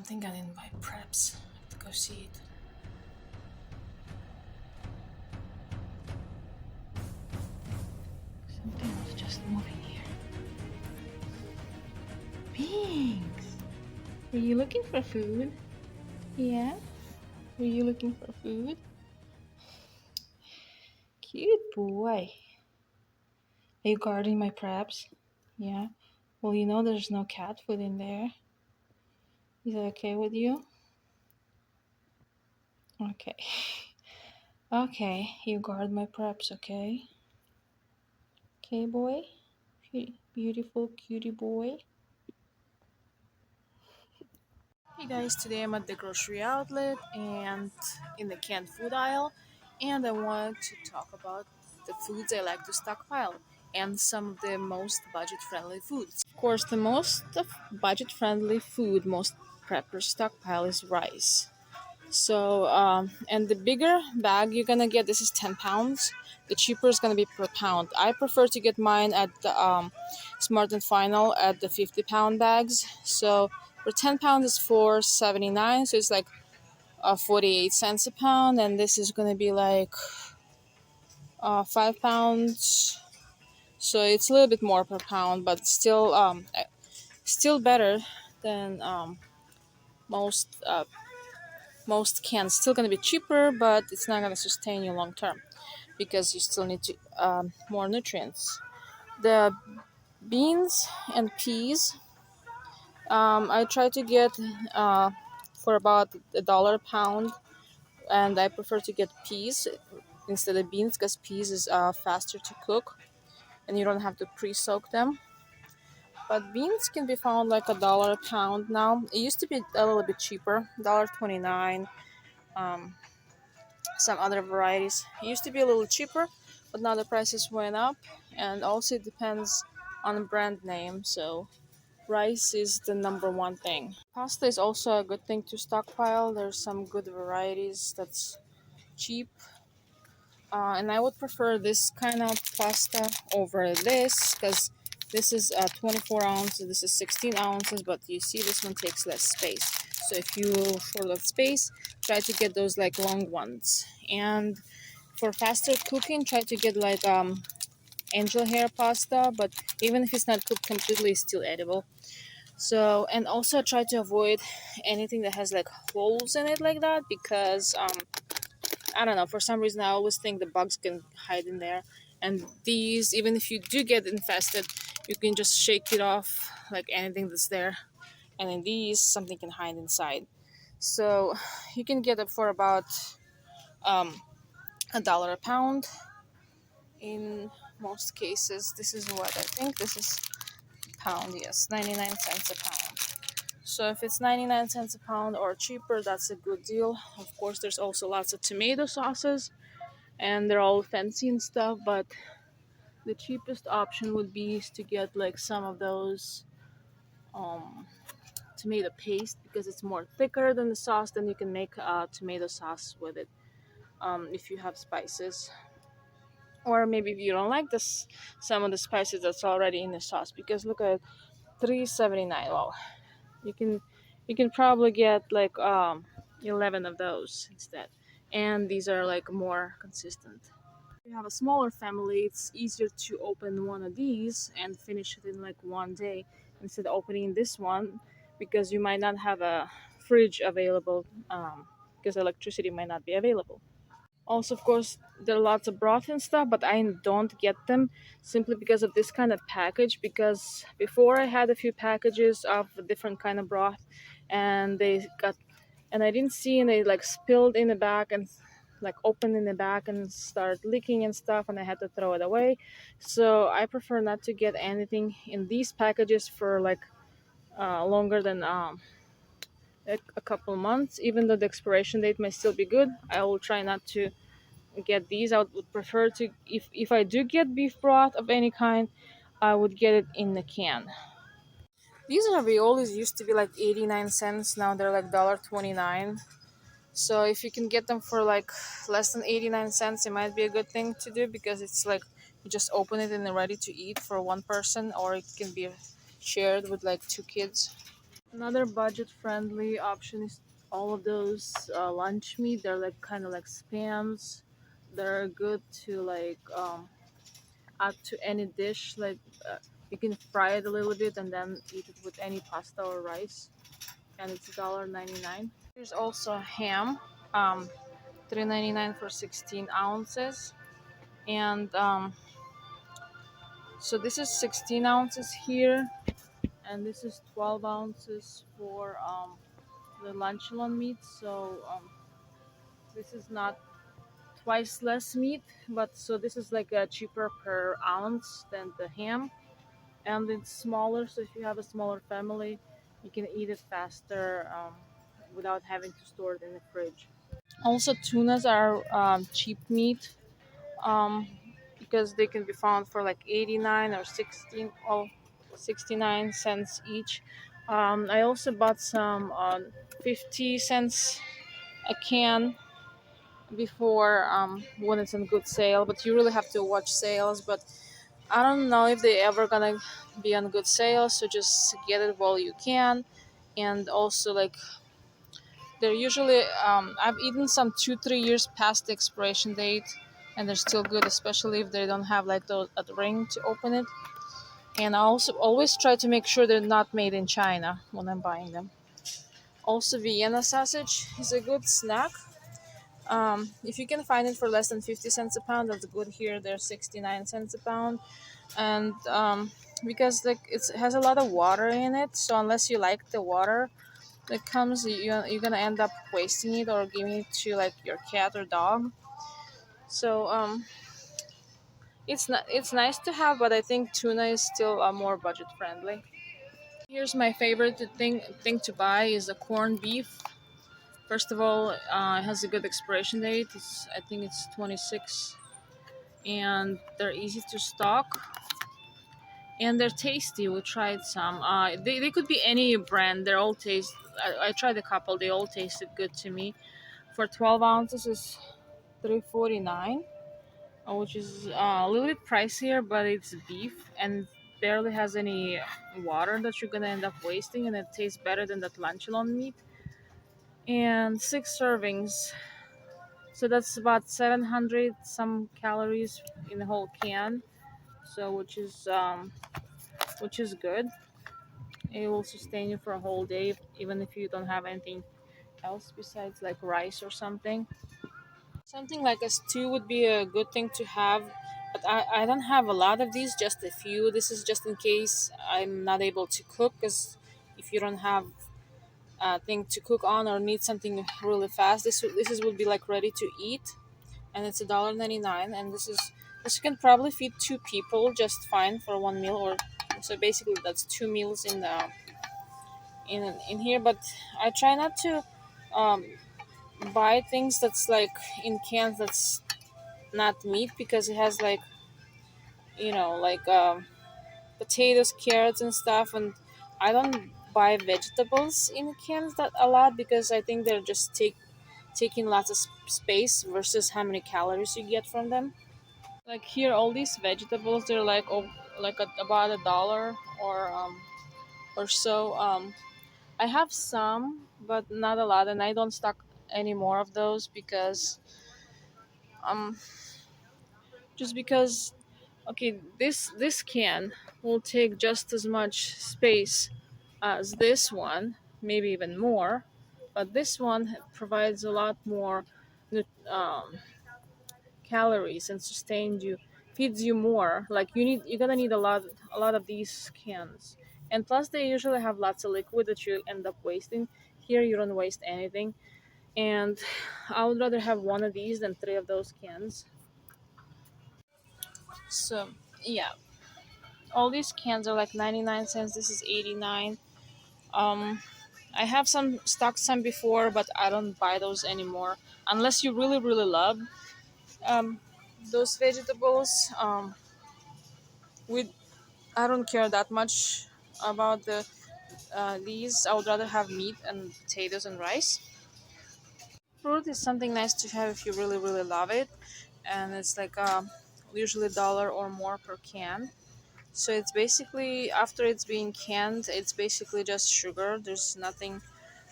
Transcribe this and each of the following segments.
something I didn't buy preps. I have to go see it. Something was just moving here. Pinks! Were you looking for food? Yeah? Were you looking for food? Cute boy. Are you guarding my preps? Yeah? Well, you know there's no cat food in there. Is that okay with you? Okay. Okay, you guard my preps, okay? Okay, boy? Beautiful cutie boy. Hey guys, today I'm at the grocery outlet and in the canned food aisle, and I want to talk about the foods I like to stockpile and some of the most budget friendly foods. Of course, the most budget friendly food most preppers stockpile is rice. So, and the bigger bag you're gonna get, this is 10 pounds. The cheaper is gonna be per pound. I prefer to get mine at the Smart and Final at the 50-pound bags. So for 10 pounds, it's 4.79. So it's like 48 cents a pound, and this is gonna be like 5 pounds. So it's a little bit more per pound, but still better than most cans. Still gonna be cheaper, but it's not gonna sustain you long term because you still need to more nutrients. The beans and peas, I try to get for about $1 a pound, and I prefer to get peas instead of beans because peas is faster to cook and you don't have to pre-soak them. But beans can be found like $1 a pound now. It used to be a little bit cheaper, $1.29. Um, some other varieties. It used to be a little cheaper, but now the prices went up, and also it depends on the brand name. So rice is the number one thing. Pasta is also a good thing to stockpile. There's some good varieties that's cheap, and I would prefer this kind of pasta over this because this is 24 ounces, this is 16 ounces, but you see this one takes less space. So if you short of space, try to get those like long ones. And for faster cooking, try to get like angel hair pasta, but even if it's not cooked completely, it's still edible. So, and also try to avoid anything that has like holes in it like that because I don't know, for some reason I always think the bugs can hide in there. And these, even if you do get infested, you can just shake it off like anything that's there. And in these, something can hide inside. So you can get it for about um, $1 a pound in most cases. This is what I think. This is pound, yes, 99 cents a pound. So if it's 99 cents a pound or cheaper, that's a good deal. Of course, there's also lots of tomato sauces and they're all fancy and stuff, but the cheapest option would be to get like some of those um, tomato paste because it's more thicker than the sauce. Then you can make tomato sauce with it if you have spices, or maybe if you don't like this, some of the spices that's already in the sauce. Because look at 3.79. Wow, you can probably get like 11 of those instead, and these are like more consistent. If you have a smaller family, it's easier to open one of these and finish it in like one day instead of opening this one because you might not have a fridge available because electricity might not be available. Also, of course, there are lots of broth and stuff, but I don't get them simply because of this kind of package. Because before I had a few packages of a different kind of broth, and I didn't see, and they like spilled in the back and like opened in the back and started leaking and stuff, and I had to throw it away. So I prefer not to get anything in these packages for like longer than a couple months, even though the expiration date may still be good. I will try not to get these. I would prefer to, if I do get beef broth of any kind, I would get it in the can. These raviolis used to be like 89 cents. Now they're like $1.29. So if you can get them for like less than 89 cents, it might be a good thing to do because it's like you just open it and they're ready to eat for one person, or it can be shared with like two kids. Another budget-friendly option is all of those lunch meat. They're like kind of like spams. They're good to like add to any dish. Like you can fry it a little bit and then eat it with any pasta or rice. And it's $1.99. There's also ham, um, $3.99 for 16 ounces. And so this is 16 ounces here, and this is 12 ounces for the luncheon meat. So this is not twice less meat, but so this is like a cheaper per ounce than the ham, and it's smaller. So if you have a smaller family, you can eat it faster without having to store it in the fridge. Also, tunas are cheap meat um, because they can be found for like 89 or 16 oh 69 cents each. I also bought some on 50 cents a can before when it's on good sale, but you really have to watch sales. But I don't know if they ever gonna be on good sale, so just get it while you can. And also like they're usually I've eaten some 2-3 years past the expiration date, and they're still good, especially if they don't have like the ring to open it. And I also always try to make sure they're not made in China when I'm buying them. Also, Vienna sausage is a good snack. If you can find it for less than 50 cents a pound, that's good. Here they're 69 cents a pound, and because like it has a lot of water in it, so unless you like the water that comes, you're gonna end up wasting it or giving it to like your cat or dog. So it's nice to have, but I think tuna is still more budget friendly. Here's my favorite thing to buy is the corned beef. First of all, it has a good expiration date. I think it's 26, and they're easy to stock, and they're tasty. We tried some. They could be any brand. They're all taste. I tried a couple. They all tasted good to me. For 12 ounces is 3.49, which is a little bit pricier, but it's beef and barely has any water that you're gonna end up wasting, and it tastes better than that luncheon meat. And 6 servings, so that's about 700 some calories in the whole can. So which is good. It will sustain you for a whole day, even if you don't have anything else besides like rice or something. Something like a stew would be a good thing to have, but I don't have a lot of these, just a few. This is just in case I'm not able to cook, because if you don't have a thing to cook on or need something really fast, this would be like ready to eat, and it's $1.99, and this can probably feed 2 people just fine for one meal, or so basically that's 2 meals in here. But I try not to um, buy things that's like in cans that's not meat, because it has like like potatoes, carrots, and stuff. And I don't buy vegetables in cans that a lot, because I think they're just taking lots of space versus how many calories you get from them. Like here, all these vegetables, they're like about $1 or so. I have some, but not a lot, and I don't stock any more of those because um just because okay, this can will take just as much space as this one, maybe even more, but this one provides a lot more nu- um, calories and sustains you, feeds you more. Like you're gonna need a lot of these cans, and plus they usually have lots of liquid that you end up wasting. Here you don't waste anything, and I would rather have one of these than three of those cans. So yeah, all these cans are like 99 cents. This is 89. um I have some stocked some before, but I don't buy those anymore unless you really really love um those vegetables. With I don't care that much about these. I would rather have meat and potatoes and rice. Fruit is something nice to have if you really really love it, and it's like usually $1 or more per can. So it's basically, after it's being canned, it's basically just sugar. There's nothing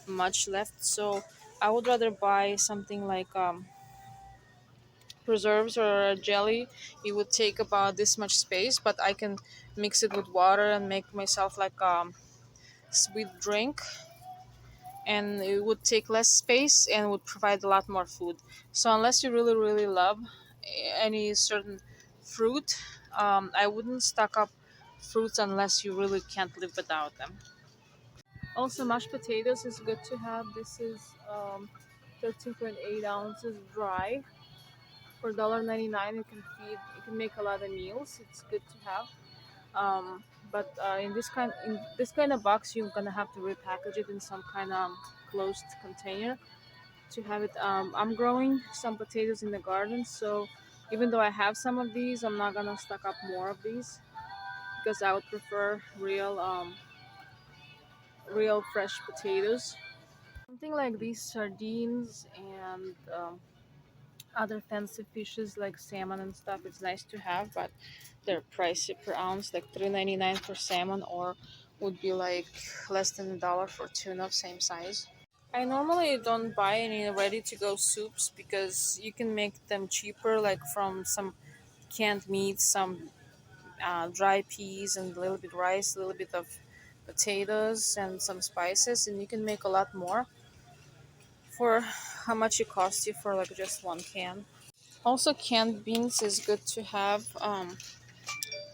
much left. So I would rather buy something like preserves or a jelly. It would take about this much space, but I can mix it with water and make myself like sweet drink, and it would take less space and would provide a lot more food. So unless you really really love any certain fruit, I wouldn't stock up fruits unless you really can't live without them. Also, mashed potatoes is good to have. This is 13.8 ounces dry for $1.99. You can make a lot of meals. It's good to have. But in this kind of box, you're gonna have to repackage it in some kind of closed container to have it. I'm growing some potatoes in the garden, so even though I have some of these, I'm not gonna stock up more of these because I would prefer real fresh potatoes. Something like these sardines and other fancy fishes like salmon and stuff. It's nice to have, but they're pricey per ounce, like $3.99 for salmon, or would be like less than $1 for tuna of same size. I normally don't buy any ready to go soups because you can make them cheaper, like from some canned meat, some dry peas, and a little bit rice, a little bit of potatoes, and some spices, and you can make a lot more for how much it costs you for like just one can. Also, canned beans is good to have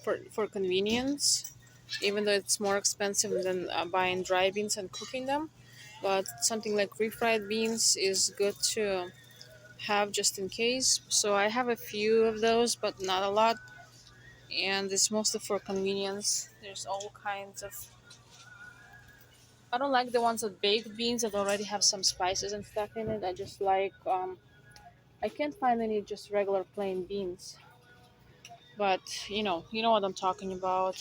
for convenience, even though it's more expensive than buying dry beans and cooking them. But something like refried beans is good to have just in case. So I have a few of those, but not a lot. And it's mostly for convenience. There's all kinds of. I don't like the ones with baked beans that already have some spices and stuff in it. I just like. I can't find any just regular plain beans. But you know what I'm talking about.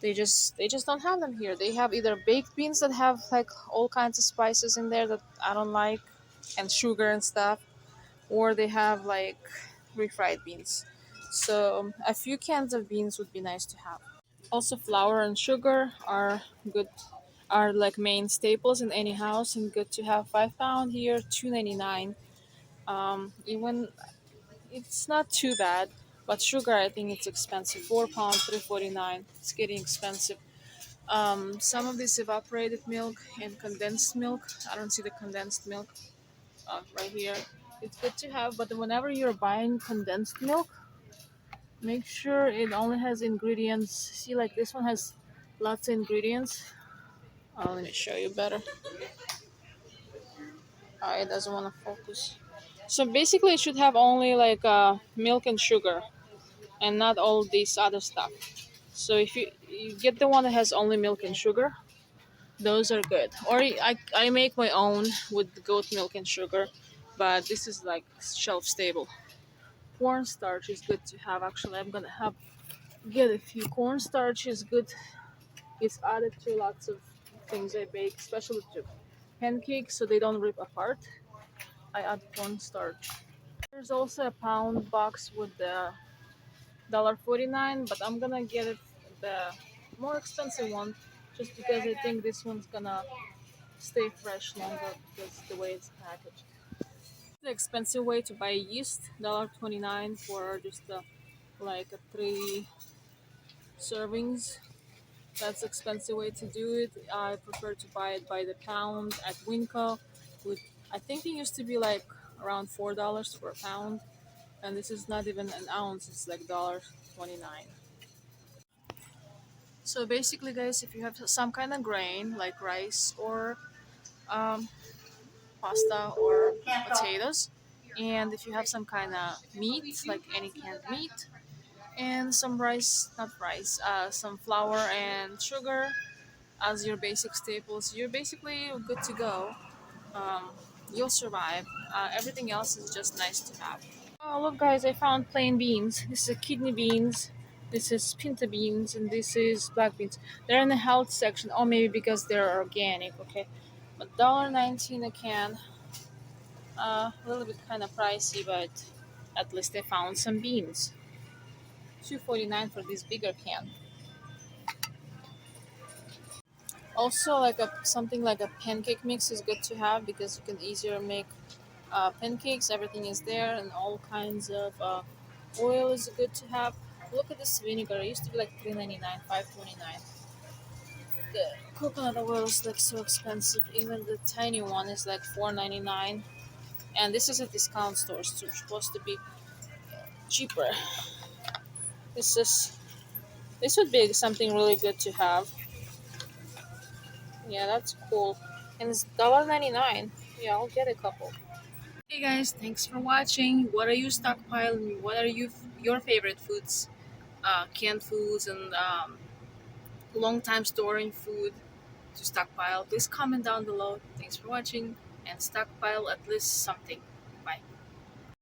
They just don't have them here. They have either baked beans that have like all kinds of spices in there that I don't like, and sugar and stuff, or they have like refried beans. So a few cans of beans would be nice to have. Also, flour and sugar are good, are like main staples in any house, and good to have. 5 pound here, $2.99. Even it's not too bad, but sugar I think it's expensive. 4 pound, $3.49. It's getting expensive. Some of this evaporated milk and condensed milk. I don't see the condensed milk right here. It's good to have, but whenever you're buying condensed milk, make sure it only has ingredients. See, like this one has lots of ingredients. Let me show you better. It doesn't want to focus. So basically, it should have only like milk and sugar, and not all this other stuff. So if you get the one that has only milk and sugar, those are good. Or I make my own with goat milk and sugar, but this is like shelf stable. Cornstarch is good to have. Actually, I'm gonna have get a few. Cornstarch is good. It's added to lots of things I bake, especially to pancakes, so they don't rip apart. I add cornstarch. There's also a pound box with the $1.49, but I'm gonna get it the more expensive one, just because I think this one's gonna stay fresh longer because the way it's packaged. The expensive way to buy yeast, $1.29 for just like a 3 servings. That's expensive way to do it. I prefer to buy it by the pound at Winco. With I think it used to be like around $4 for a pound, and this is not even an ounce. It's like $1.29. So basically, guys, if you have some kind of grain like rice or um, pasta or potatoes, and if you have some kind of meat like any canned meat, and some rice, not rice, some flour and sugar as your basic staples, you're basically good to go. Um, you'll survive. Everything else is just nice to have. Oh, look, guys, I found plain beans. This is kidney beans. This is pinta beans, and this is black beans. They're in the health section. Oh, maybe because they're organic. Okay, but $1.19 a can. A little bit kind of pricey, but at least I found some beans. 2.49 for this bigger can. Also, like a something like a pancake mix is good to have because you can easier make pancakes. Everything is there, and all kinds of oil is good to have. Look at this vinegar. It used to be like 3.99, 5.29. The coconut oil is like so expensive. Even the tiny one is like 4.99. And this is a discount store, so it's supposed to be cheaper. This is this would be something really good to have. Yeah, that's cool. And it's $1.99. Yeah, I'll get a couple. Hey guys, thanks for watching. What are you stockpiling? What are your favorite foods? Canned foods and long time storing food to stockpile. Please comment down below. Thanks for watching and stockpile at least something.